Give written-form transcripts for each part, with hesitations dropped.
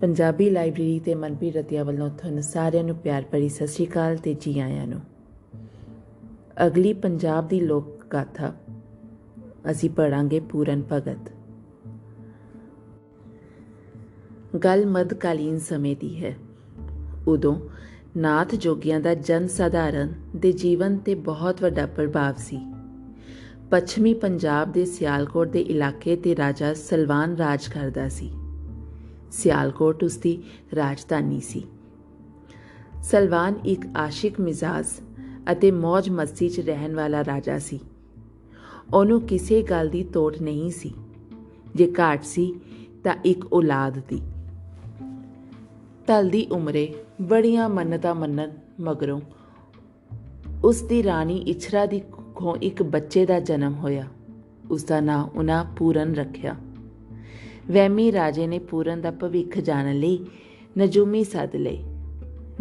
Punjabi library ਤੇ ਮਨਪ੍ਰੀਤ ਰਤੀਆ ਵੱਲੋਂ ਤੁਹਾਨੂੰ ਸਾਰਿਆਂ ਨੂੰ ਪਿਆਰ ਭਰੀ ਸਤਿ ਸ਼੍ਰੀ ਅਕਾਲ ਤੇ ਜੀ ਆਇਆਂ ਨੂੰ। ਅਗਲੀ ਪੰਜਾਬ ਦੀ ਲੋਕ ਗਾਥਾ ਅਸੀਂ ਪੜ੍ਹਾਂਗੇ ਪੂਰਨ ਭਗਤ। ਗੱਲ ਮੱਧਕਾਲੀਨ ਸਮੇਂ ਦੀ ਹੈ। ਉਦੋਂ ਨਾਥ ਜੋਗੀਆਂ ਦਾ ਜਨ ਸਾਧਾਰਨ ਦੇ ਜੀਵਨ 'ਤੇ ਬਹੁਤ ਵੱਡਾ ਪ੍ਰਭਾਵ ਸੀ। ਪੱਛਮੀ ਪੰਜਾਬ ਦੇ ਸਿਆਲਕੋਟ ਦੇ ਇਲਾਕੇ 'ਤੇ ਰਾਜਾ ਸਲਵਾਨ ਰਾਜ ਕਰਦਾ ਸੀ। ਸਿਆਲਕੋਟ ਉਸਦੀ ਰਾਜਧਾਨੀ ਸੀ। ਸਲਵਾਨ ਇੱਕ ਆਸ਼ਿਕ ਮਿਜ਼ਾਜ ਅਤੇ ਮੌਜ ਮਸਤੀ 'ਚ ਰਹਿਣ ਵਾਲਾ ਰਾਜਾ ਸੀ। ਉਹਨੂੰ ਕਿਸੇ ਗੱਲ ਦੀ ਤੋੜ ਨਹੀਂ ਸੀ। ਜੇ ਘਾਟ ਸੀ ਤਾਂ ਇੱਕ ਔਲਾਦ ਦੀ। ਢਲਦੀ ਉਮਰੇ ਬੜੀਆਂ ਮੰਨਤਾਂ ਮੰਨਣ ਮਗਰੋਂ ਉਸ ਦੀ ਰਾਣੀ ਇਛਰਾ ਦੀ ਕੁੱਖੋਂ ਇੱਕ ਬੱਚੇ ਦਾ ਜਨਮ ਹੋਇਆ। ਉਸਦਾ ਨਾਂ ਉਹਨਾਂ ਪੂਰਨ ਰੱਖਿਆ। ਵਹਿਮੀ ਰਾਜੇ ਨੇ ਪੂਰਨ ਦਾ ਭਵਿੱਖ ਜਾਣਨ ਲਈ ਨਜੂਮੀ ਸੱਦ ਲਏ।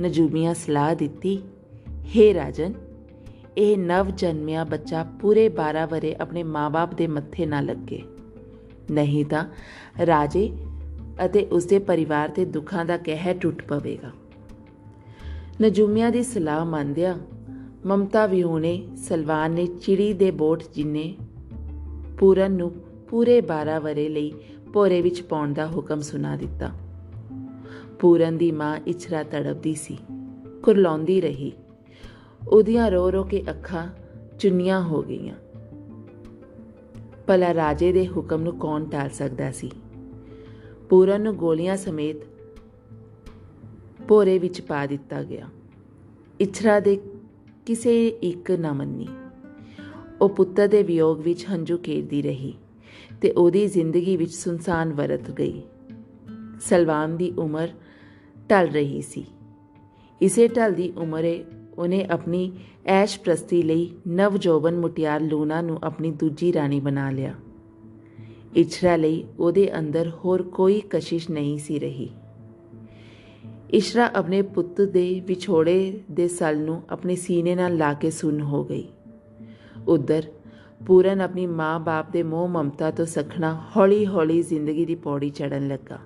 ਨਜੂਮੀਆਂ ਸਲਾਹ ਦਿੱਤੀ, ਹੇ ਰਾਜਨ, ਇਹ ਨਵ ਜਨਮਿਆ ਬੱਚਾ ਪੂਰੇ 12 ਵਰ੍ਹੇ ਆਪਣੇ ਮਾਂ-ਬਾਪ ਦੇ ਮੱਥੇ ਨਾ ਲੱਗੇ, ਨਹੀਂ ਤਾਂ ਰਾਜੇ ਅਤੇ ਉਸਦੇ ਪਰਿਵਾਰ 'ਤੇ ਦੁੱਖਾਂ ਦਾ ਕਹਿਰ ਟੁੱਟ ਪਵੇਗਾ। ਨਜੂਮੀਆਂ ਦੀ ਸਲਾਹ ਮੰਨਦਿਆਂ ਮਮਤਾ ਵਿਹੂਣੇ ਸਲਵਾਨ ਨੇ ਚਿੜੀ ਦੇ ਬੋਟ ਜਿੰਨੇ ਪੂਰਨ ਨੂੰ ਪੂਰੇ 12 ਵਰ੍ਹੇ ਲਈ ਭੋਰੇ ਵਿੱਚ ਪਾਉਣ ਦਾ ਹੁਕਮ ਸੁਣਾ ਦਿੱਤਾ। ਪੂਰਨ ਦੀ ਮਾਂ ਇਛਰਾ ਤੜਪਦੀ ਸੀ, ਕੁਰਲਾਉਂਦੀ ਰਹੀ। ਉਹਦੀਆਂ ਰੋ ਰੋ ਕੇ ਅੱਖਾਂ ਚੁੰਨੀਆਂ ਹੋ ਗਈਆਂ। ਭਲਾ ਰਾਜੇ ਦੇ ਹੁਕਮ ਨੂੰ ਕੌਣ ਟਾਲ ਸਕਦਾ ਸੀ। ਪੂਰਨ ਨੂੰ ਗੋਲੀਆਂ ਸਮੇਤ ਭੋਰੇ ਵਿੱਚ ਪਾ ਦਿੱਤਾ ਗਿਆ। ਇਛਰਾ ਦੇ ਕਿਸੇ ਇੱਕ ਨਾ ਮੰਨੀ। ਉਹ ਪੁੱਤਰ ਦੇ ਵਿਯੋਗ ਵਿੱਚ ਹੰਝੂ ਕੇਰਦੀ ਰਹੀ ਤੇ ਉਹਦੀ ਜ਼ਿੰਦਗੀ ਵਿੱਚ ਸੁਨਸਾਨ ਵਰਤ ਗਈ। ਸਲਵਾਨ ਦੀ ਉਮਰ ਢਲ ਰਹੀ ਸੀ। ਇਸੇ ਢਲਦੀ ਉਮਰੇ ਉਹਨੇ ਆਪਣੀ ਐਸ਼ ਪ੍ਰਸਤੀ ਲਈ ਨਵਜੋਬਨ ਮੁਟਿਆਰ ਲੂਣਾ ਨੂੰ ਆਪਣੀ ਦੂਜੀ ਰਾਣੀ ਬਣਾ ਲਿਆ। ਇਛਰਾ ਲਈ ਉਹਦੇ ਅੰਦਰ ਹੋਰ ਕੋਈ ਕਸ਼ਿਸ਼ ਨਹੀਂ ਸੀ ਰਹੀ। ਇਛਰਾ ਆਪਣੇ ਪੁੱਤ ਦੇ ਵਿਛੋੜੇ ਦੇ ਸਲ ਨੂੰ ਆਪਣੇ ਸੀਨੇ ਨਾਲ ਲਾ ਕੇ ਸੁੰਨ ਹੋ ਗਈ। ਉੱਧਰ ਪੂਰਨ ਆਪਣੀ ਮਾਂ-ਬਾਪ ਦੇ ਮੋਹ ਮਮਤਾ ਤੋਂ ਸੱਖਣਾ ਹੌਲੀ ਹੌਲੀ ਜ਼ਿੰਦਗੀ ਦੀ ਪੌੜੀ ਚੜ੍ਹਨ ਲੱਗਾ।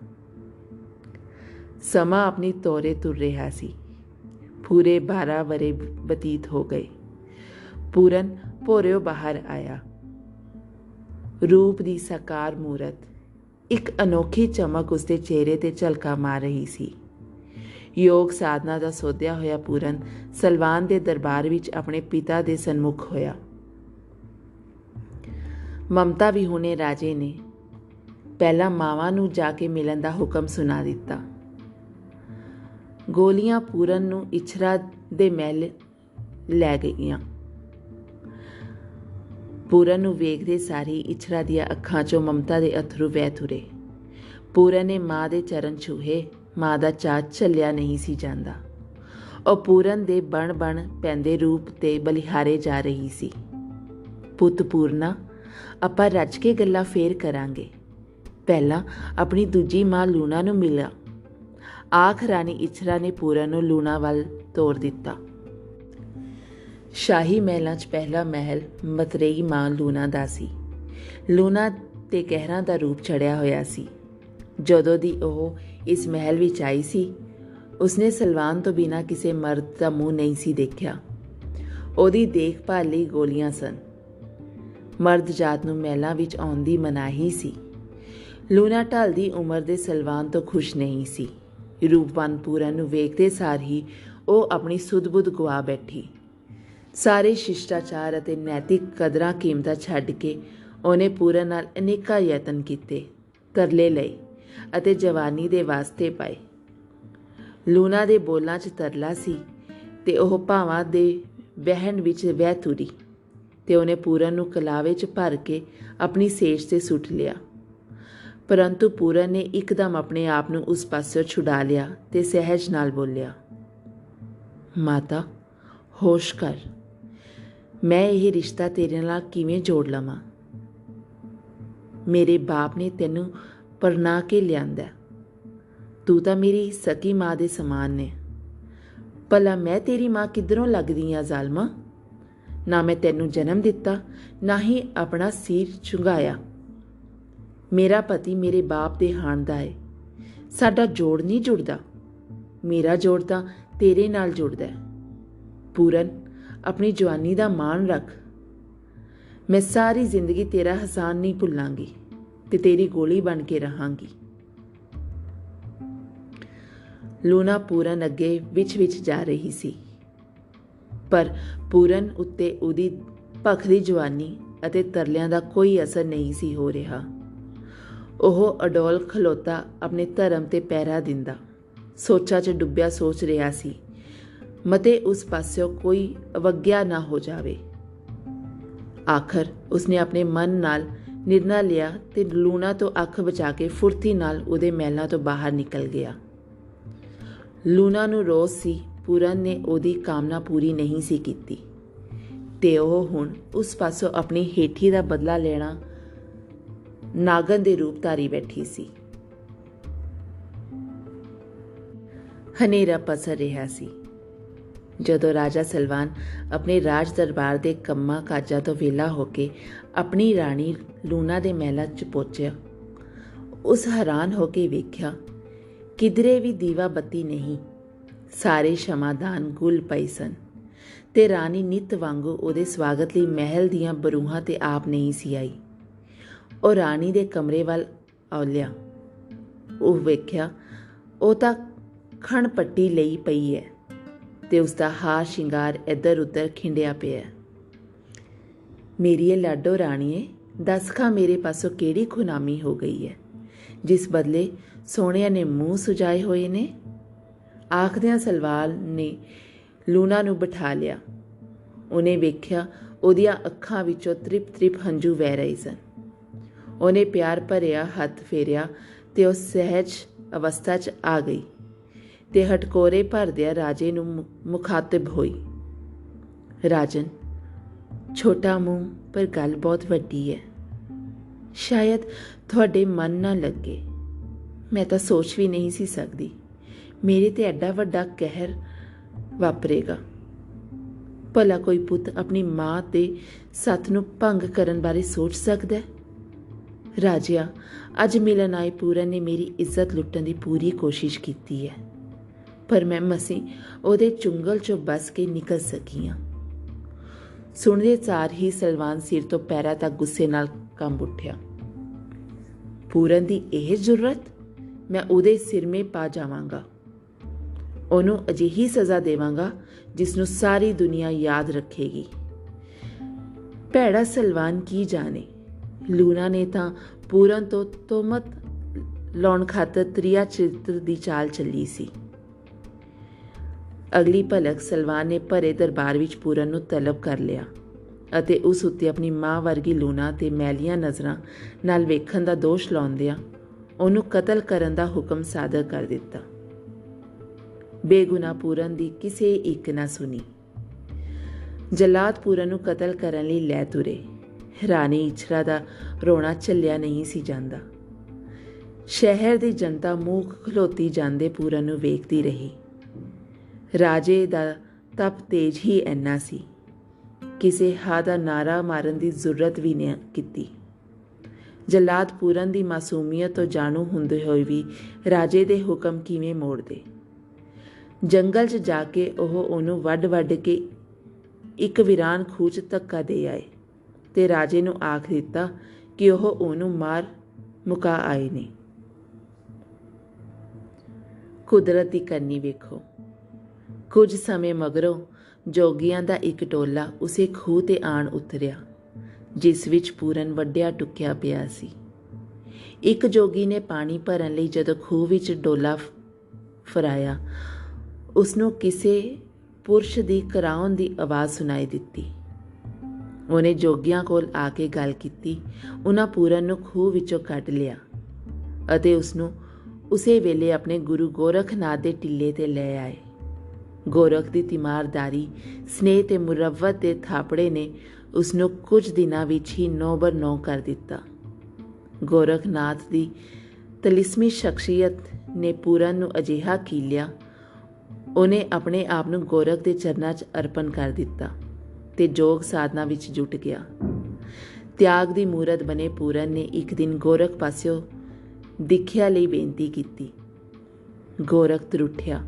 ਸਮਾਂ ਆਪਣੀ ਤੋਰੇ ਤੁਰ ਰਿਹਾ ਸੀ। ਪੂਰੇ 12 ਵਰ੍ਹੇ ਬਤੀਤ ਹੋ ਗਏ। ਪੂਰਨ ਭੋਰਿਓ ਬਾਹਰ ਆਇਆ। ਰੂਪ ਦੀ ਸਾਕਾਰ ਮੂਰਤ, ਇੱਕ ਅਨੋਖੀ ਚਮਕ ਉਸਦੇ ਚਿਹਰੇ 'ਤੇ ਝਲਕਾ ਮਾਰ ਰਹੀ ਸੀ। ਯੋਗ ਸਾਧਨਾ ਦਾ ਸੋਧਿਆ ਹੋਇਆ ਪੂਰਨ ਸਲਵਾਨ ਦੇ ਦਰਬਾਰ ਵਿੱਚ ਆਪਣੇ ਪਿਤਾ ਦੇ ਸਨਮੁਖ ਹੋਇਆ। ਮਮਤਾ ਵਿਹੂਣੇ ਰਾਜੇ ਨੇ ਪਹਿਲਾਂ ਮਾਵਾਂ ਨੂੰ ਜਾ ਕੇ ਮਿਲਣ ਦਾ ਹੁਕਮ ਸੁਣਾ ਦਿੱਤਾ। ਗੋਲੀਆਂ ਪੂਰਨ ਨੂੰ ਇਛਰਾ ਦੇ ਮਹਿਲ ਲੈ ਗਈਆਂ। ਪੂਰਨ ਨੂੰ ਵੇਖਦੇ ਸਾਰੀ ਇਛਰਾ ਦੀਆਂ ਅੱਖਾਂ 'ਚੋਂ ਮਮਤਾ ਦੇ ਅਥਰੂ ਵਹਿ ਤੁਰੇ। ਪੂਰਨ ਨੇ ਮਾਂ ਦੇ ਚਰਨ ਛੂਹੇ। ਮਾਂ ਦਾ ਚਾਅ ਝੱਲਿਆ ਨਹੀਂ ਸੀ ਜਾਂਦਾ। ਉਹ ਪੂਰਨ ਦੇ ਬਣ ਪੈਂਦੇ ਰੂਪ 'ਤੇ ਬਲਿਹਾਰੇ ਜਾ ਰਹੀ ਸੀ। ਪੁੱਤ ਪੂਰਨਾ, ਆਪਾਂ ਰੱਜ ਕੇ ਗੱਲਾਂ ਫੇਰ ਕਰਾਂਗੇ। ਪਹਿਲਾਂ ਆਪਣੀ ਦੂਜੀ ਮਾਂ ਲੂਣਾ ਨੂੰ ਮਿਲਿਆ। ਆਖ ਰਾਣੀ ਇਛਰਾ ਨੇ ਪੂਰਨ ਨੂੰ ਲੂਣਾ ਵੱਲ ਤੋਰ ਦਿੱਤਾ। ਸ਼ਾਹੀ ਮਹਿਲਾਂ 'ਚ ਪਹਿਲਾ ਮਹਿਲ ਮਤਰੇਈ ਮਾਂ ਲੂਣਾ ਦਾ ਸੀ। ਲੂਣਾ 'ਤੇ ਕਹਿਰਾਂ ਦਾ ਰੂਪ ਚੜ੍ਹਿਆ ਹੋਇਆ ਸੀ। ਜਦੋਂ ਦੀ ਉਹ ਇਸ ਮਹਿਲ ਵਿੱਚ ਆਈ ਸੀ, ਉਸਨੇ ਸਲਵਾਨ ਤੋਂ ਬਿਨਾਂ ਕਿਸੇ ਮਰਦ ਦਾ ਮੂੰਹ ਨਹੀਂ ਸੀ ਦੇਖਿਆ। ਉਹਦੀ ਦੇਖਭਾਲ ਲਈ ਗੋਲੀਆਂ ਸਨ। ਮਰਦ ਜਾਤ ਨੂੰ ਮਹਿਲਾਂ ਵਿੱਚ ਆਉਣ ਦੀ ਮਨਾਹੀ ਸੀ। ਲੂਣਾ ਢਲਦੀ ਉਮਰ ਦੇ ਸਲਵਾਨ ਤੋਂ ਖੁਸ਼ ਨਹੀਂ ਸੀ। ਰੂਪਵਾਨ ਪੂਰਨ ਨੂੰ ਵੇਖਦੇ ਸਾਰ ਹੀ ਉਹ ਆਪਣੀ ਸੁੱਧ-ਬੁੱਧ ਗੁਆ ਬੈਠੀ। ਸਾਰੇ ਸ਼ਿਸ਼ਟਾਚਾਰ ਅਤੇ ਨੈਤਿਕ ਕਦਰਾਂ ਕੀਮਤਾਂ ਛੱਡ ਕੇ ਉਹਨੇ ਪੂਰਨ ਨਾਲ ਅਨੇਕਾਂ ਯਤਨ ਕੀਤੇ, ਤਰਲੇ ਲਏ ਅਤੇ ਜਵਾਨੀ ਦੇ ਵਾਸਤੇ ਪਾਏ। ਲੂਣਾ ਦੇ ਬੋਲਾਂ 'ਚ ਤਰਲਾ ਸੀ ਤੇ ਉਹ ਭਾਵਾਂ ਦੇ ਵਹਿਣ ਵਿੱਚ ਵਹਿ ਤੁਰੀ ਤੇ ਉਹਨੇ ਪੂਰਨ ਨੂੰ ਕਲਾਵੇ 'ਚ ਭਰ ਕੇ ਆਪਣੀ ਸੇਜ 'ਤੇ ਸੁੱਟ ਲਿਆ। ਪਰੰਤੂ ਪੂਰਨ ਨੇ ਇੱਕਦਮ ਆਪਣੇ ਆਪ ਨੂੰ ਉਸ ਪਾਸਿਓਂ ਛੁਡਾ ਲਿਆ ਤੇ ਸਹਿਜ ਨਾਲ ਬੋਲਿਆ, ਮਾਤਾ, ਹੋਸ਼ ਕਰ। ਮੈਂ ਇਹ ਰਿਸ਼ਤਾ ਤੇਰੇ ਨਾਲ ਕਿਵੇਂ ਜੋੜ ਲਵਾਂ? ਮੇਰੇ ਬਾਪ ਨੇ ਤੈਨੂੰ ਪਰਨਾ ਕੇ ਲਿਆਂਦਾ। ਤੂੰ ਤਾਂ ਮੇਰੀ ਸਕੀ ਮਾਂ ਦੇ ਸਮਾਨ ਨੇ। ਭਲਾ ਮੈਂ ਤੇਰੀ ਮਾਂ ਕਿੱਧਰੋਂ ਲੱਗਦੀ ਆ ਜ਼ਾਲਮਾ? ਨਾ ਮੈਂ ਤੈਨੂੰ ਜਨਮ ਦਿੱਤਾ, ਨਾ ਹੀ ਆਪਣਾ ਸੀਰ ਚੁੰਘਾਇਆ। ਮੇਰਾ ਪਤੀ ਮੇਰੇ ਬਾਪ ਦੇ ਹਾਣ ਦਾ ਹੈ। ਸਾਡਾ ਜੋੜ ਨਹੀਂ ਜੁੜਦਾ। ਮੇਰਾ ਜੋੜ ਤਾਂ ਤੇਰੇ ਨਾਲ ਜੁੜਦਾ ਹੈ। ਪੂਰਨ, ਆਪਣੀ ਜਵਾਨੀ ਦਾ ਮਾਣ ਰੱਖ। ਮੈਂ ਸਾਰੀ ਜ਼ਿੰਦਗੀ ਤੇਰਾ ਹਸਾਨ ਨਹੀਂ ਭੁੱਲਾਂਗੀ ਤੇ ਤੇਰੀ ਗੋਲੀ ਬਣ ਕੇ ਰਹਾਂਗੀ। ਲੂਣਾ ਪੂਰਨ ਅੱਗੇ ਵਿੱਚ ਜਾ ਰਹੀ ਸੀ, ਪਰ ਪੂਰਨ ਉੱਤੇ ਉਹਦੀ ਭਖਦੀ ਜਵਾਨੀ ਅਤੇ ਤਰਲਿਆਂ ਦਾ ਕੋਈ ਅਸਰ ਨਹੀਂ ਸੀ ਹੋ ਰਿਹਾ। ਉਹ ਅਡੋਲ ਖਲੋਤਾ ਆਪਣੇ ਧਰਮ ਤੇ ਪਹਿਰਾ ਦਿੰਦਾ, ਸੋਚਾਂ 'ਚ ਡੁੱਬਿਆ ਸੋਚ ਰਿਹਾ ਸੀ, ਮਤੇ ਉਸ ਪਾਸਿਓਂ ਕੋਈ ਅਵੱਗਿਆ ਨਾ ਹੋ ਜਾਵੇ। ਆਖਰ ਉਸਨੇ ਆਪਣੇ ਮਨ ਨਾਲ ਨਿਰਣਾ ਲਿਆ ਤੇ ਲੂਣਾ ਤੋਂ ਅੱਖ ਬਚਾ ਕੇ ਫੁਰਤੀ ਨਾਲ ਉਹਦੇ ਮਹਿਲਾਂ ਤੋਂ ਬਾਹਰ ਨਿਕਲ ਗਿਆ। ਲੂਣਾ ਨੂੰ ਰੋਸ ਸੀ ਪੂਰਨ ਨੇ ਉਹਦੀ ਕਾਮਨਾ ਪੂਰੀ ਨਹੀਂ ਸੀ ਕੀਤੀ ਤੇ ਉਹ ਹੁਣ ਉਸ ਪਾਸੋਂ ਆਪਣੀ ਹੇਠੀ ਦਾ ਬਦਲਾ ਲੈਣਾ ਨਾਗਨ ਦੇ ਰੂਪ ਧਾਰੀ ਬੈਠੀ ਸੀ। ਹਨੇਰਾ ਪਸਰ ਰਿਹਾ ਸੀ। ਜਦੋਂ ਰਾਜਾ ਸਲਵਾਨ ਆਪਣੇ ਰਾਜ ਦਰਬਾਰ ਦੇ ਕੰਮਾਂ ਕਾਜਾਂ ਤੋਂ ਵਿਹਲਾ ਹੋ ਕੇ ਆਪਣੀ ਰਾਣੀ ਲੂਣਾ ਦੇ ਮਹਿਲਾਂ 'ਚ ਪਹੁੰਚਿਆ, ਉਸ ਹੈਰਾਨ ਹੋ ਕੇ ਵੇਖਿਆ ਕਿਧਰੇ ਵੀ ਦੀਵਾ ਬੱਤੀ ਨਹੀਂ। ਸਾਰੇ ਸ਼ਮਾਦਾਨ ਗੁੱਲ ਪਏ ਸਨ ਤੇ ਰਾਣੀ ਨਿੱਤ ਵਾਂਗੂ ਉਹਦੇ ਸਵਾਗਤ ਲਈ ਮਹਿਲ ਦੀਆਂ ਬਰੂਹਾਂ ਤੇ ਆਪ ਨਹੀਂ ਸੀ ਆਈ। ਉਹ ਰਾਣੀ ਦੇ ਕਮਰੇ ਵੱਲ ਔਲਿਆ, ਉਹ ਵੇਖਿਆ ਉਹ ਤਾਂ ਖਣ ਪੱਟੀ ਲਈ ਪਈ ਹੈ ਤੇ ਉਸਦਾ ਹਾਰ ਸ਼ਿੰਗਾਰ ਇੱਧਰ ਉੱਧਰ ਖਿੰਡਿਆ ਪਿਆ। ਮੇਰੀਏ ਲਾਡੋ ਰਾਣੀਏ, ਦੱਸ ਖਾਂ ਮੇਰੇ ਪਾਸੋਂ ਕਿਹੜੀ ਖੁਨਾਮੀ ਹੋ ਗਈ ਹੈ ਜਿਸ ਬਦਲੇ ਸੋਹਣਿਆਂ ਨੇ ਮੂੰਹ ਸੁਜਾਏ ਹੋਏ ਨੇ। ਆਖਦਿਆਂ ਸਲਵਾਨ ਨੇ ਲੂਣਾ ਨੂੰ ਬਿਠਾ ਲਿਆ। ਉਹਨੇ ਵੇਖਿਆ ਉਹਦੀਆਂ ਅੱਖਾਂ ਵਿੱਚੋਂ ਤ੍ਰਿਪ ਹੰਝੂ ਵਹਿ ਰਹੇ ਸਨ। ਉਹਨੇ ਪਿਆਰ ਭਰਿਆ ਹੱਥ ਫੇਰਿਆ ਤੇ ਉਹ ਸਹਿਜ ਅਵਸਥਾ 'ਚ ਆ ਗਈ ਤੇ ਹਟਕੋਰੇ ਭਰਦਿਆਂ ਰਾਜੇ ਨੂੰ ਮੁਖਾਤਿਬ ਹੋਈ। ਰਾਜਨ, ਛੋਟਾ ਮੂੰਹ ਪਰ ਗੱਲ ਬਹੁਤ ਵੱਡੀ ਹੈ। ਸ਼ਾਇਦ ਤੁਹਾਡੇ ਮਨ ਨਾ ਲੱਗੇ। ਮੈਂ ਤਾਂ ਸੋਚ ਵੀ ਨਹੀਂ ਸੀ ਸਕਦੀ ਮੇਰੇ ਤੇ ਐਡਾ ਵੱਡਾ ਕਹਿਰ ਵਾਪਰੇਗਾ। ਭਲਾ ਕੋਈ ਪੁੱਤ ਆਪਣੀ ਮਾਂ ਤੇ ਸੱਥ ਨੂੰ ਭੰਗ ਕਰਨ ਬਾਰੇ ਸੋਚ ਸਕਦਾ ਹੈ? ਰਾਜਿਆ, ਅੱਜ ਮਿਲਣ ਆਏ ਪੂਰਨ ਨੇ ਮੇਰੀ ਇੱਜ਼ਤ ਲੁੱਟਣ ਦੀ ਪੂਰੀ ਕੋਸ਼ਿਸ਼ ਕੀਤੀ ਹੈ, ਪਰ ਮੈਂ ਮਸੀਂ ਉਹਦੇ ਚੁੰਗਲ 'ਚੋਂ ਬਸ ਕੇ ਨਿਕਲ ਸਕੀ ਹਾਂ। ਸੁਣਦੇ ਸਾਰ ਹੀ ਸਲਵਾਨ ਸਿਰ ਤੋਂ ਪੈਰਾਂ ਤੱਕ ਗੁੱਸੇ ਨਾਲ ਕੰਬ ਉੱਠਿਆ। ਪੂਰਨ ਦੀ ਇਹ ਜ਼ੁਰਤ? ਮੈਂ ਉਹਦੇ ਸਿਰਮੇ ਪਾ ਜਾਵਾਂਗਾ। ਉਹਨੂੰ ਅਜਿਹੀ ਸਜ਼ਾ ਦੇਵਾਂਗਾ ਜਿਸ ਨੂੰ ਸਾਰੀ ਦੁਨੀਆ ਯਾਦ ਰੱਖੇਗੀ। ਭੈੜਾ ਸਲਵਾਨ ਕੀ ਜਾਣੇ, ਲੂਣਾ ਨੇ ਤਾਂ ਪੂਰਨ ਤੋਂ ਤੋਹਮਤ ਲਾਉਣ ਖਾਤਰ ਤ੍ਰਿਆ ਚਰਿੱਤਰ ਦੀ ਚਾਲ ਚੱਲੀ ਸੀ। ਅਗਲੀ ਭਲਕ ਸਲਵਾਨ ਨੇ ਭਰੇ ਦਰਬਾਰ ਵਿੱਚ ਪੂਰਨ ਨੂੰ ਤਲਬ ਕਰ ਲਿਆ ਅਤੇ ਉਸ ਉੱਤੇ ਆਪਣੀ ਮਾਂ ਵਰਗੀ ਲੂਣਾ ਤੇ ਮੈਲੀਆਂ ਨਜ਼ਰਾਂ ਨਾਲ ਵੇਖਣ ਦਾ ਦੋਸ਼ ਲਾਉਂਦਿਆਂ ਉਹਨੂੰ ਕਤਲ ਕਰਨ ਦਾ ਹੁਕਮ ਸਾਦਰ ਕਰ ਦਿੱਤਾ। ਬੇਗੁਨਾਹ ਪੂਰਨ ਦੀ ਕਿਸੇ ਇੱਕ ਨਾ ਸੁਣੀ। ਜਲਾਦ ਪੂਰਨ ਨੂੰ ਕਤਲ ਕਰਨ ਲਈ ਲੈ ਤੁਰੇ। ਰਾਣੀ ਇਛਰਾ ਦਾ ਰੋਣਾ ਝੱਲਿਆ ਨਹੀਂ ਸੀ ਜਾਂਦਾ। ਸ਼ਹਿਰ ਦੀ ਜਨਤਾ ਮੂੰਹ ਖਲੋਤੀ ਜਾਂਦੇ ਪੂਰਨ ਨੂੰ ਵੇਖਦੀ ਰਹੀ। ਰਾਜੇ ਦਾ ਤਪ ਤੇਜ ਹੀ ਇੰਨਾ ਸੀ, ਕਿਸੇ ਹਾ ਦਾ ਨਾਰਾ ਮਾਰਨ ਦੀ ਜ਼ਰੂਰਤ ਵੀ ਨਹੀਂ ਕੀਤੀ। ਜਲਾਦ ਪੂਰਨ ਦੀ ਮਾਸੂਮੀਅਤ ਤੋਂ ਜਾਣੂ ਹੁੰਦੇ ਹੋਏ ਵੀ ਰਾਜੇ ਦੇ ਹੁਕਮ ਕਿਵੇਂ ਮੋੜਦੇ। ਜੰਗਲ 'ਚ ਜਾ ਕੇ ਉਹ ਉਹਨੂੰ ਵੱਢ ਕੇ ਇੱਕ ਵੀਰਾਨ ਖੂਹ 'ਚ ਧੱਕਾ ਦੇ ਆਏ ਤੇ ਰਾਜੇ ਨੂੰ ਆਖ ਦਿੱਤਾ ਕਿ ਉਹ ਉਹਨੂੰ ਮਾਰ ਮੁਕਾ ਆਏ ਨੇ। ਕੁਦਰਤ ਦੀ ਕਰਨੀ ਵੇਖੋ। ਕੁਝ ਸਮੇਂ ਮਗਰੋਂ ਜੋਗੀਆਂ ਦਾ ਇੱਕ ਟੋਲਾ ਉਸੇ ਖੂਹ ਤੇ ਆਣ ਉਤਰਿਆ ਜਿਸ ਵਿੱਚ ਪੂਰਨ ਵੱਢਿਆ ਟੁੱਕਿਆ ਪਿਆ ਸੀ। ਇੱਕ ਜੋਗੀ ਨੇ ਪਾਣੀ ਭਰਨ ਲਈ ਜਦੋਂ ਖੂਹ ਵਿੱਚ ਡੋਲਾ ਫਰਾਇਆ, ਉਸਨੂੰ ਕਿਸੇ ਪੁਰਸ਼ ਦੀ ਕਰਾਉਣ ਦੀ ਆਵਾਜ਼ ਸੁਣਾਈ ਦਿੱਤੀ। ਉਹਨੇ ਜੋਗੀਆਂ ਕੋਲ ਆ ਕੇ ਗੱਲ ਕੀਤੀ। ਉਹਨਾਂ ਪੂਰਨ ਨੂੰ ਖੂਹ ਵਿੱਚੋਂ ਕੱਢ ਲਿਆ ਅਤੇ ਉਸਨੂੰ ਉਸੇ ਵੇਲੇ ਆਪਣੇ ਗੁਰੂ ਗੋਰਖਨਾਥ ਦੇ ਟਿੱਲੇ ਤੇ ਲੈ ਆਏ। ਗੋਰਖ ਦੀ ਤਿਮਾਰਦਾਰੀ, ਸਨੇਹ ਤੇ ਮੁਰੱਵਤ ਦੇ ਥਾਪੜੇ ਨੇ ਉਸਨੂੰ ਕੁਝ ਦਿਨਾਂ ਵਿੱਚ ਹੀ 9/9 ਕਰ ਦਿੱਤਾ। ਗੋਰਖਨਾਥ ਦੀ ਤਲਿਸਮੀ ਸ਼ਖਸੀਅਤ ਨੇ ਪੂਰਨ ਨੂੰ ਅਜਿਹਾ ਕੀਲਿਆ, ਉਹਨੇ ਆਪਣੇ ਆਪ ਨੂੰ ਗੋਰਖ ਦੇ ਚਰਨਾਂ 'ਚ ਅਰਪਣ ਕਰ ਦਿੱਤਾ ਤੇ ਯੋਗ ਸਾਧਨਾ ਵਿੱਚ ਜੁਟ ਗਿਆ। ਤਿਆਗ ਦੀ ਮੂਰਤ ਬਣੇ ਪੂਰਨ ਨੇ ਇੱਕ ਦਿਨ ਗੋਰਖ ਪਾਸਿਓਂ ਦੀਖਿਆ ਲਈ ਬੇਨਤੀ ਕੀਤੀ। ਗੋਰਖ ਤਰੁੱਠਿਆ।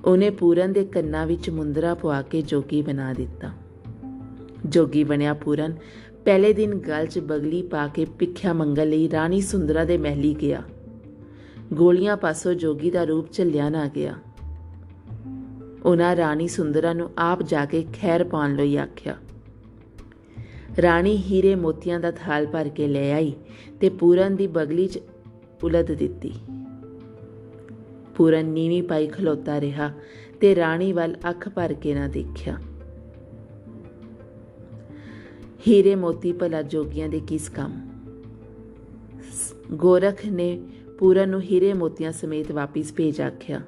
ਉਹਨੇ ਪੂਰਨ ਦੇ ਕੰਨਾਂ ਵਿੱਚ ਮੁੰਦਰਾ ਪਵਾ ਕੇ ਜੋਗੀ ਬਣਾ ਦਿੱਤਾ। ਜੋਗੀ ਬਣਿਆ ਪੂਰਨ ਪਹਿਲੇ ਦਿਨ ਗਲ 'ਚ ਬਗਲੀ ਪਾ ਕੇ ਭਿੱਖਿਆ ਮੰਗਣ ਲਈ ਰਾਣੀ ਸੁੰਦਰਾ ਦੇ ਮਹਿਲੀਂ ਗਿਆ। ਗੋਲੀਆਂ ਪਾਸੋਂ ਜੋਗੀ ਦਾ ਰੂਪ ਝੱਲਿਆ ਨਾ ਗਿਆ। ਉਹਨਾਂ ਰਾਣੀ ਸੁੰਦਰਾ ਨੂੰ ਆਪ ਜਾ ਕੇ ਖੈਰ ਪਾਉਣ ਲਈ ਆਖਿਆ। ਰਾਣੀ ਹੀਰੇ ਮੋਤੀਆਂ ਦਾ ਥਾਲ ਭਰ ਕੇ ਲੈ ਆਈ ਤੇ ਪੂਰਨ ਦੀ ਬਗਲੀ 'ਚ ਉਲਦ ਦਿੱਤੀ। ਪੂਰਨ ਨੀਵੀਂ ਪਾਈ ਖਲੋਤਾ ਰਿਹਾ ਤੇ ਰਾਣੀ ਵੱਲ ਅੱਖ ਭਰ ਕੇ ਨਾ ਦੇਖਿਆ। ਹੀਰੇ ਮੋਤੀ ਭਲਾ ਜੋਗੀਆਂ ਦੇ ਕਿਸ ਕੰਮ। ਗੋਰਖ ਨੇ ਪੂਰਨ ਨੂੰ ਹੀਰੇ ਮੋਤੀਆਂ ਸਮੇਤ ਵਾਪਿਸ ਭੇਜ ਆਖਿਆ।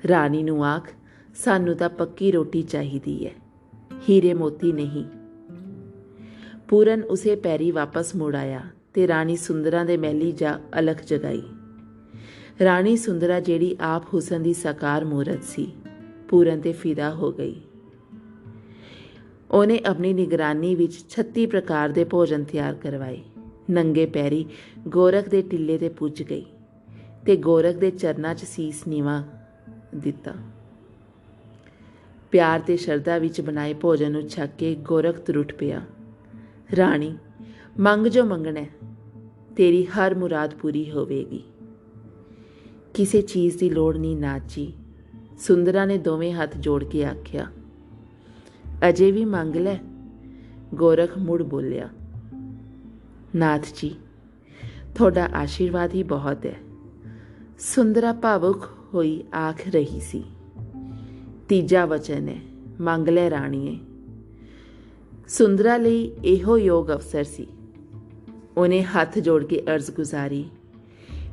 ਰਾਣੀ ਨੂੰ ਆਖ, ਸਾਨੂੰ ਤਾਂ ਪੱਕੀ ਰੋਟੀ ਚਾਹੀਦੀ ਹੈ, ਹੀਰੇ ਮੋਤੀ ਨਹੀਂ। ਪੂਰਨ ਉਸੇ ਪੈਰੀ ਵਾਪਸ ਮੁੜ ਆਇਆ ਤੇ ਰਾਣੀ ਸੁੰਦਰਾ ਦੇ ਮਹਿਲੀਂ ਜਾ ਅਲਖ ਜਗਾਈ। ਰਾਣੀ ਸੁੰਦਰਾ ਜਿਹੜੀ ਆਪ ਹੁਸਨ ਦੀ ਸਾਕਾਰ ਮੂਰਤ ਸੀ, ਪੂਰਨ ਤੇ ਫਿਦਾ ਹੋ ਗਈ। ਉਹਨੇ ਆਪਣੀ ਨਿਗਰਾਨੀ ਵਿੱਚ 36 ਪ੍ਰਕਾਰ ਦੇ ਭੋਜਨ ਤਿਆਰ ਕਰਵਾਏ। ਨੰਗੇ ਪੈਰੀ ਗੋਰਖ ਦੇ ਟਿੱਲੇ ਤੇ ਪੁੱਜ ਗਈ ਤੇ ਗੋਰਖ ਦੇ ਚਰਨਾਂ 'ਚ ਸੀਸ ਨੀਵਾਂ ਦਿੱਤਾ। ਪਿਆਰ ਤੇ ਸ਼ਰਧਾ ਵਿੱਚ ਬਣਾਏ ਭੋਜਨ ਨੂੰ ਛਕ ਕੇ ਗੋਰਖ ਤਰੁੱਠ ਪਿਆ। ਰਾਣੀ, ਮੰਗ ਜੋ ਮੰਗਣਾ, ਤੇਰੀ ਹਰ ਮੁਰਾਦ ਪੂਰੀ ਹੋਵੇਗੀ। ਕਿਸੇ ਚੀਜ਼ ਦੀ ਲੋੜ ਨਹੀਂ ਨਾਥ ਜੀ, ਸੁੰਦਰਾ ਨੇ ਦੋਵੇਂ ਹੱਥ ਜੋੜ ਕੇ ਆਖਿਆ। ਅਜੇ ਵੀ ਮੰਗ ਲੈ, ਗੋਰਖ ਮੁੜ ਬੋਲਿਆ। ਨਾਥ ਜੀ, ਤੁਹਾਡਾ ਆਸ਼ੀਰਵਾਦ ਹੀ ਬਹੁਤ ਹੈ, ਸੁੰਦਰਾ ਭਾਵੁਕ ਹੋਈ ਆਖ ਰਹੀ ਸੀ। ਤੀਜਾ ਵਚਨ ਹੈ, ਮੰਗ ਲੈ ਰਾਣੀਏ। ਸੁੰਦਰਾ ਲਈ ਇਹੋ ਯੋਗ ਅਵਸਰ ਸੀ। ਉਹਨੇ ਹੱਥ ਜੋੜ ਕੇ ਅਰਜ਼ ਗੁਜ਼ਾਰੀ,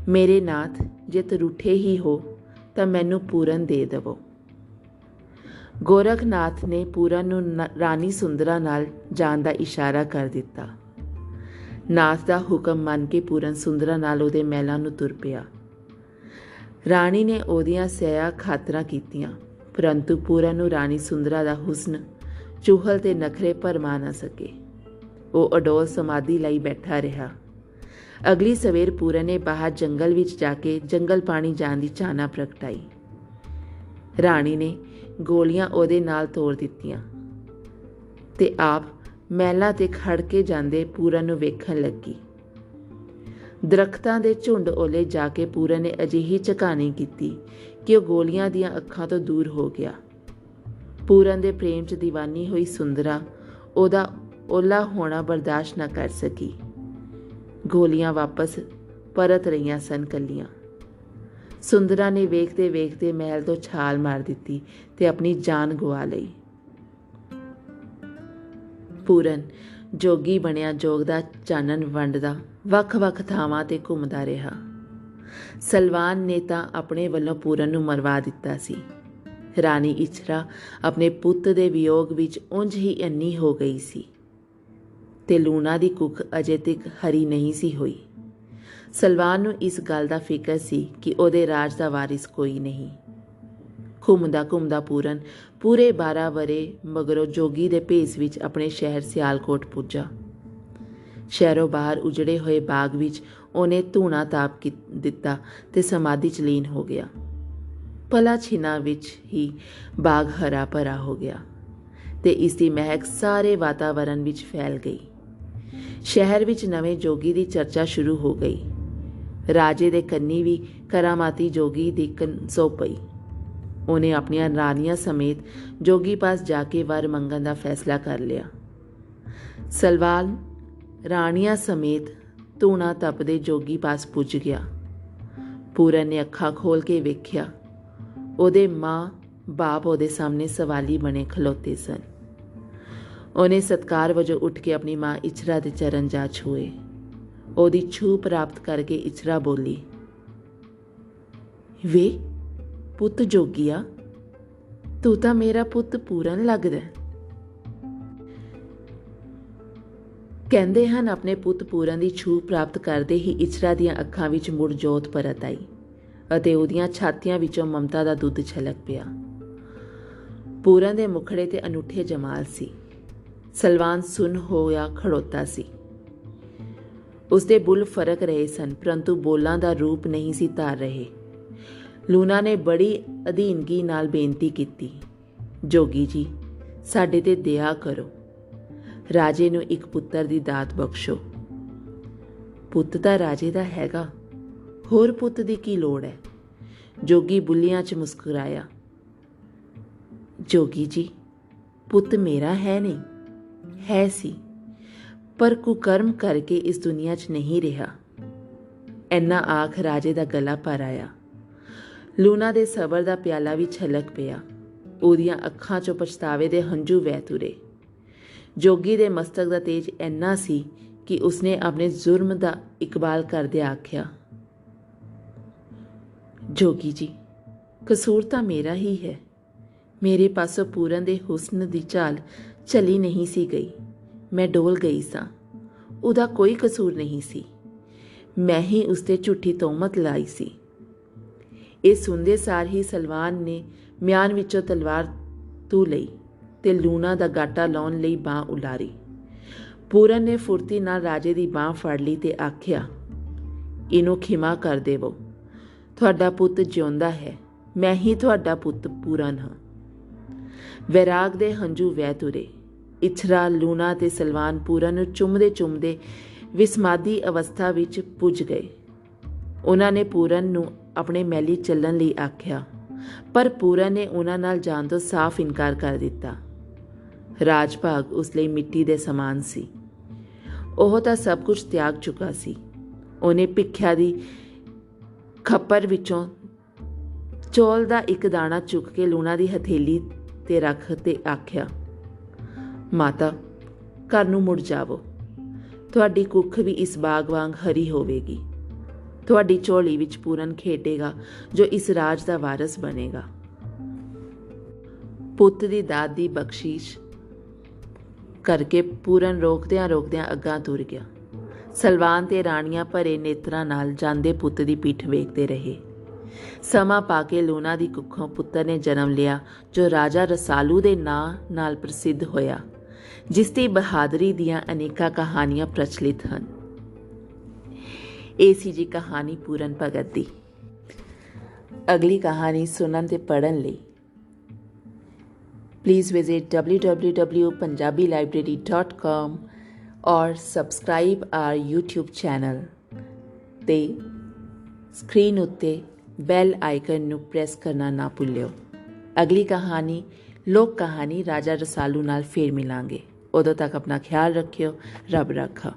ਮੇਰੇ ਨਾਥ, ਜੇ ਤਰੁੱਠੇ ਹੀ ਹੋ ਤਾਂ ਮੈਨੂੰ ਪੂਰਨ ਦੇ ਦੇਵੋ। ਗੋਰਖਨਾਥ ਨੇ ਪੂਰਨ ਨੂੰ ਰਾਣੀ ਸੁੰਦਰਾ ਨਾਲ ਜਾਣ ਦਾ ਇਸ਼ਾਰਾ ਕਰ ਦਿੱਤਾ। ਨਾਥ ਦਾ ਹੁਕਮ ਮੰਨ ਕੇ ਪੂਰਨ ਸੁੰਦਰਾ ਨਾਲ ਉਹਦੇ ਮਹਿਲਾਂ ਨੂੰ ਤੁਰ ਪਿਆ। ਰਾਣੀ ਨੇ ਉਹਦੀਆਂ ਸਹਿਆ ਖਾਤਰਾਂ ਕੀਤੀਆਂ, ਪਰੰਤੂ ਪੂਰਨ ਨੂੰ ਰਾਣੀ ਸੁੰਦਰਾ ਦਾ ਹੁਸਨ, ਚੁਹਲ ਤੇ ਨਖਰੇ ਭਰਮਾ ਨਾ ਸਕੇ। ਉਹ ਅਡੋਲ ਸਮਾਧੀ ਲਈ ਬੈਠਾ ਰਿਹਾ। ਅਗਲੀ ਸਵੇਰ ਪੂਰਨ ਨੇ ਬਾਹਰ ਜੰਗਲ ਵਿੱਚ ਜਾ ਕੇ ਜੰਗਲ ਪਾਣੀ ਜਾਣ ਦੀ ਚਾਹਨਾ ਪ੍ਰਗਟਾਈ। ਰਾਣੀ ਨੇ ਗੋਲੀਆਂ ਉਹਦੇ ਨਾਲ ਤੋੜ ਦਿੱਤੀਆਂ ਤੇ ਆਪ ਮਹਿਲਾਂ ਤੇ ਖੜ ਕੇ ਜਾਂਦੇ ਪੂਰਨ ਨੂੰ ਵੇਖਣ ਲੱਗੀ। ਦਰਖਤਾਂ ਦੇ ਝੁੰਡ ਓਲੇ ਜਾ ਕੇ ਪੂਰਨ ਨੇ ਅਜਿਹੀ ਝਕਾਨੀ ਕੀਤੀ ਕਿ ਉਹ ਗੋਲੀਆਂ ਦੀਆਂ ਅੱਖਾਂ ਤੋਂ ਦੂਰ ਹੋ ਗਿਆ। ਪੂਰਨ ਦੇ ਪ੍ਰੇਮ 'ਚ ਦੀਵਾਨੀ ਹੋਈ ਸੁੰਦਰਾ ਉਹਦਾ ਓਲਾ ਹੋਣਾ ਬਰਦਾਸ਼ਤ ਨਾ ਕਰ ਸਕੀ। ਗੋਲੀਆਂ ਵਾਪਸ ਪਰਤ ਰਹੀਆਂ ਸਨ ਕੱਲੀਆਂ। ਸੁੰਦਰਾ ਨੇ ਵੇਖਦੇ ਵੇਖਦੇ ਮਹਿਲ ਤੋਂ ਛਾਲ ਮਾਰ ਦਿੱਤੀ ਤੇ ਆਪਣੀ ਜਾਨ ਗਵਾ ਲਈ। ਪੂਰਨ ਜੋਗੀ ਬਣਿਆ ਜੋਗ ਦਾ ਚਾਨਣ ਵੰਡਦਾ ਵੱਖ-ਵੱਖ ਥਾਵਾਂ ਤੇ ਘੁੰਮਦਾ ਰਿਹਾ। ਸਲਵਾਨ ਨੇ ਤਾਂ ਆਪਣੇ ਵੱਲੋਂ ਪੂਰਨ ਨੂੰ ਮਰਵਾ ਦਿੱਤਾ ਸੀ। ਰਾਣੀ ਇਛਰਾ ਆਪਣੇ ਪੁੱਤ ਦੇ ਵਿਯੋਗ ਵਿੱਚ ਉਂਝ ਹੀ ਇੰਨੀ ਹੋ ਗਈ ਸੀ ਤੇ ਲੂਣਾ ਦੀ ਕੁੱਖ ਅਜੇ ਤੱਕ ਹਰੀ ਨਹੀਂ ਸੀ ਹੋਈ। ਸਲਵਾਨ ਨੂੰ ਇਸ ਗੱਲ ਦਾ ਫਿਕਰ ਸੀ ਕਿ ਉਹਦੇ ਰਾਜ ਦਾ ਵਾਰਿਸ ਕੋਈ ਨਹੀਂ। ਘੁੰਮਦਾ ਘੁੰਮਦਾ ਪੂਰਨ ਪੂਰੇ 12 ਵਰ੍ਹੇ ਮਗਰੋਂ ਜੋਗੀ ਦੇ ਭੇਸ ਵਿੱਚ ਆਪਣੇ ਸ਼ਹਿਰ ਸਿਆਲਕੋਟ ਪੁੱਜਾ। ਸ਼ਹਿਰੋਂ ਬਾਹਰ ਉਜੜੇ ਹੋਏ ਬਾਗ ਵਿੱਚ ਉਹਨੇ ਧੂਣਾ ਤਾਪ ਦਿੱਤਾ ਤੇ ਸਮਾਧੀ 'ਚ ਲੀਨ ਹੋ ਗਿਆ। ਪਲਾ ਛਿਨਾਂ ਵਿੱਚ ਹੀ ਬਾਗ ਹਰਾ ਭਰਾ ਹੋ ਗਿਆ ਤੇ ਇਸ ਦੀ ਮਹਿਕ ਸਾਰੇ ਵਾਤਾਵਰਨ ਵਿੱਚ ਫੈਲ ਗਈ। ਸ਼ਹਿਰ ਵਿੱਚ ਨਵੇਂ ਜੋਗੀ ਦੀ ਚਰਚਾ ਸ਼ੁਰੂ ਹੋ ਗਈ। ਰਾਜੇ ਦੇ ਕੰਨੀ ਵੀ ਕਰਾਮਾਤੀ ਜੋਗੀ ਦੇਖਣ ਸੋ ਪਈ। ਉਹਨੇ ਆਪਣੀਆਂ ਰਾਣੀਆਂ ਸਮੇਤ ਜੋਗੀ ਪਾਸ ਜਾ ਕੇ ਵਰ ਮੰਗਣ ਦਾ ਫੈਸਲਾ ਕਰ ਲਿਆ। ਸਲਵਾਨ ਰਾਣੀਆਂ ਸਮੇਤ ਧੂਣਾ ਤਪਦੇ ਜੋਗੀ ਪਾਸ ਪੁੱਜ ਗਿਆ। ਪੂਰਨ ਨੇ ਅੱਖਾਂ ਖੋਲ ਕੇ ਵੇਖਿਆ। ਉਹਦੇ ਮਾਂ ਬਾਪ ਉਹਦੇ ਸਾਹਮਣੇ ਸਵਾਲੀ ਬਣੇ ਖਲੋਤੇ ਸਨ। ਉਹਨੇ ਸਤਕਾਰ ਵਜੋਂ ਉੱਠ ਕੇ ਆਪਣੀ ਮਾਂ ਇਛਰਾ ਦੇ ਚਰਨ ਜਾ ਛੂਏ। ਉਹਦੀ ਛੂਹ ਪ੍ਰਾਪਤ ਕਰਕੇ ਇਛਰਾ ਬੋਲੀ, ਵੇ ਪੁੱਤ ਜੋਗੀਆ, ਤੂੰ ਤਾਂ ਮੇਰਾ ਪੁੱਤ ਪੂਰਨ ਲੱਗਦਾ। ਕਹਿੰਦੇ ਹਨ ਆਪਣੇ ਪੁੱਤ ਪੂਰਨ ਦੀ ਛੂਹ ਪ੍ਰਾਪਤ ਕਰਦੇ ਹੀ ਇਛਰਾ ਦੀਆਂ ਅੱਖਾਂ ਵਿੱਚ ਮੁੜ ਜੋਤ ਪਰਤ ਆਈ ਅਤੇ ਉਹਦੀਆਂ ਛਾਤੀਆਂ ਵਿੱਚੋਂ ਮਮਤਾ ਦਾ ਦੁੱਧ ਛਲਕ ਪਿਆ। ਪੂਰਨ ਦੇ ਮੁਖੜੇ ਤੇ ਅਨੂਠੇ ਜਮਾਲ ਸੀ। ਸਲਵਾਨ ਸੁੰਨ ਹੋਇਆ ਖੜੋਤਾ ਸੀ। ਉਸਦੇ ਬੁੱਲ ਫਰਕ ਰਹੇ ਸਨ, ਪਰੰਤੂ ਬੋਲਾਂ ਦਾ ਰੂਪ ਨਹੀਂ ਸੀ ਧਾਰ ਰਹੇ। ਲੂਣਾ ਨੇ ਬੜੀ ਅਧੀਨਗੀ ਨਾਲ ਬੇਨਤੀ ਕੀਤੀ, ਜੋਗੀ ਜੀ ਸਾਡੇ ਤੇ ਦਇਆ ਕਰੋ, ਰਾਜੇ ਨੂੰ ਇੱਕ ਪੁੱਤਰ ਦੀ ਦਾਤ ਬਖਸ਼ੋ। ਪੁੱਤ ਤਾਂ ਰਾਜੇ ਦਾ ਹੈਗਾ, ਹੋਰ ਪੁੱਤ ਦੀ ਕੀ ਲੋੜ ਹੈ? ਜੋਗੀ ਬੁੱਲੀਆਂ 'ਚ ਮੁਸਕਰਾਇਆ। ਜੋਗੀ ਜੀ ਪੁੱਤ ਮੇਰਾ ਹੈ ਨਹੀਂ, ਹੈ ਸੀ, ਪਰ ਕੁਕਰਮ ਕਰਕੇ ਇਸ ਦੁਨੀਆ 'ਚ ਨਹੀਂ ਰਿਹਾ। ਇੰਨਾ ਆਖ ਰਾਜੇ ਦਾ ਗਲਾ ਭਰ ਆਇਆ। ਲੂਣਾ ਦੇ ਸਬਰ ਦਾ ਪਿਆਲਾ ਵੀ ਛਲਕ ਪਿਆ। ਉਹਦੀਆਂ ਅੱਖਾਂ 'ਚੋਂ ਪਛਤਾਵੇ ਦੇ ਹੰਝੂ ਵਹਿ ਤੁਰੇ। ਜੋਗੀ ਦੇ ਮਸਤਕ ਦਾ ਤੇਜ ਇੰਨਾ ਸੀ ਕਿ ਉਸਨੇ ਆਪਣੇ ਜ਼ੁਰਮ ਦਾ ਇਕਬਾਲ ਕਰਦੇ ਆਖਿਆ, ਜੋਗੀ ਜੀ ਕਸੂਰ ਤਾਂ ਮੇਰਾ ਹੀ ਹੈ। ਮੇਰੇ ਪਾਸੋਂ ਪੂਰਨ ਦੇ ਹੁਸਨ ਦੀ ਝਾਲ ਚਲੀ ਨਹੀਂ ਸੀ ਗਈ। ਮੈਂ ਡੋਲ ਗਈ ਸਾਂ। ਉਹਦਾ ਕੋਈ ਕਸੂਰ ਨਹੀਂ ਸੀ। ਮੈਂ ਹੀ ਉਸ 'ਤੇ ਝੂਠੀ ਤੋਹਮਤ ਲਾਈ ਸੀ। ਇਹ ਸੁਣਦੇ ਸਾਰ ਹੀ ਸਲਵਾਨ ਨੇ ਮਿਆਨ ਵਿੱਚੋਂ ਤਲਵਾਰ ਤੂੰ ਲਈ ਤੇ ਲੂਣਾ ਦਾ ਗਾਟਾ ਲਾਉਣ ਲਈ ਬਾਂਹ ਉਲਾਰੀ। ਪੂਰਨ ਨੇ ਫੁਰਤੀ ਨਾਲ ਰਾਜੇ ਦੀ ਬਾਂਹ ਫੜ ਲਈ ਤੇ ਆਖਿਆ, ਇਹਨੂੰ ਖਿਮਾ ਕਰ ਦੇਵੋ, ਤੁਹਾਡਾ ਪੁੱਤ ਜਿਉਂਦਾ ਹੈ। ਮੈਂ ਹੀ ਤੁਹਾਡਾ ਪੁੱਤ ਪੂਰਨ ਹਾਂ। ਵੈਰਾਗ ਦੇ ਹੰਝੂ ਵਹਿ ਤੁਰੇ। ਇਛਰਾ, ਲੂਣਾ ਤੇ ਸਲਵਾਨ ਪੂਰਨ ਨੂੰ ਚੁੰਮਦੇ ਚੁੰਮਦੇ ਵਿਸਮਾਦੀ ਅਵਸਥਾ ਵਿੱਚ ਪੁੱਜ ਗਏ। ਉਹਨਾਂ ਨੇ ਪੂਰਨ ਨੂੰ ਆਪਣੇ ਮਹਿਲੀਂ ਚੱਲਣ ਲਈ ਆਖਿਆ, ਪਰ ਪੂਰਨ ਨੇ ਉਹਨਾਂ ਨਾਲ ਜਾਣ ਤੋਂ ਸਾਫ਼ ਇਨਕਾਰ ਕਰ ਦਿੱਤਾ। ਰਾਜ ਭਾਗ ਉਸ ਲਈ ਮਿੱਟੀ ਦੇ ਸਮਾਨ ਸੀ। ਉਹ ਤਾਂ ਸਭ ਕੁਝ ਤਿਆਗ ਚੁੱਕਾ ਸੀ। ਉਹਨੇ ਭਿੱਖਿਆ ਦੀ ਖੱਪਰ ਵਿੱਚੋਂ ਚੌਲ ਦਾ ਇੱਕ ਦਾਣਾ ਚੁੱਕ ਕੇ ਲੂਣਾ ਦੀ ਹਥੇਲੀ 'ਤੇ ਰੱਖ ਤੇ ਆਖਿਆ, ਮਾਤਾ ਘਰ ਨੂੰ ਮੁੜ ਜਾਵੋ। ਤੁਹਾਡੀ ਕੁੱਖ ਵੀ ਇਸ ਬਾਗ ਵਾਂਗ ਹਰੀ ਹੋਵੇਗੀ। ਤੁਹਾਡੀ ਝੋਲੀ ਵਿੱਚ ਪੂਰਨ ਖੇਡੇਗਾ ਜੋ ਇਸ ਰਾਜ ਦਾ ਵਾਰਸ ਬਣੇਗਾ। ਪੁੱਤ ਦੀ ਦਾਤ ਦੀ ਬਖਸ਼ਿਸ਼ ਕਰਕੇ ਪੂਰਨ ਰੋਕਦਿਆਂ ਰੋਕਦਿਆਂ ਅੱਗਾਂ ਤੁਰ ਗਿਆ। ਸਲਵਾਨ ਤੇ ਰਾਣੀਆਂ ਭਰੇ ਨੇਤਰਾਂ ਨਾਲ ਜਾਂਦੇ ਪੁੱਤ ਦੀ ਪਿੱਠ ਵੇਖਦੇ ਰਹੇ। ਸਮਾਂ ਪਾ ਕੇ ਲੂਣਾ ਦੀ ਕੁੱਖੋਂ ਪੁੱਤਰ ਨੇ ਜਨਮ ਲਿਆ ਜੋ ਰਾਜਾ ਰਸਾਲੂ ਦੇ ਨਾਂ ਨਾਲ ਪ੍ਰਸਿੱਧ ਹੋਇਆ, ਜਿਸ ਦੀ ਬਹਾਦਰੀ ਦੀਆਂ ਅਨੇਕਾਂ ਕਹਾਣੀਆਂ ਪ੍ਰਚਲਿਤ ਹਨ। ਇਹ ਸੀ ਜੀ ਕਹਾਣੀ ਪੂਰਨ ਭਗਤ ਦੀ। ਅਗਲੀ ਕਹਾਣੀ ਸੁਣਨ ਤੇ ਪੜ੍ਹਨ ਲਈ please visit www.punjabilibrary.com or subscribe our YouTube channel ਤੇ ਸਕਰੀਨ ਉੱਤੇ ਬੈਲ ਆਈਕਨ ਨੂੰ ਪ੍ਰੈਸ ਕਰਨਾ ਨਾ ਭੁੱਲਿਓ। ਅਗਲੀ ਕਹਾਣੀ ਲੋਕ ਕਹਾਣੀ ਰਾਜਾ ਰਸਾਲੂ ਨਾਲ ਫੇਰ ਮਿਲਾਂਗੇ। ਉਦੋਂ ਤੱਕ ਆਪਣਾ ਖਿਆਲ ਰੱਖਿਓ। ਰੱਬ ਰਾਖਾ।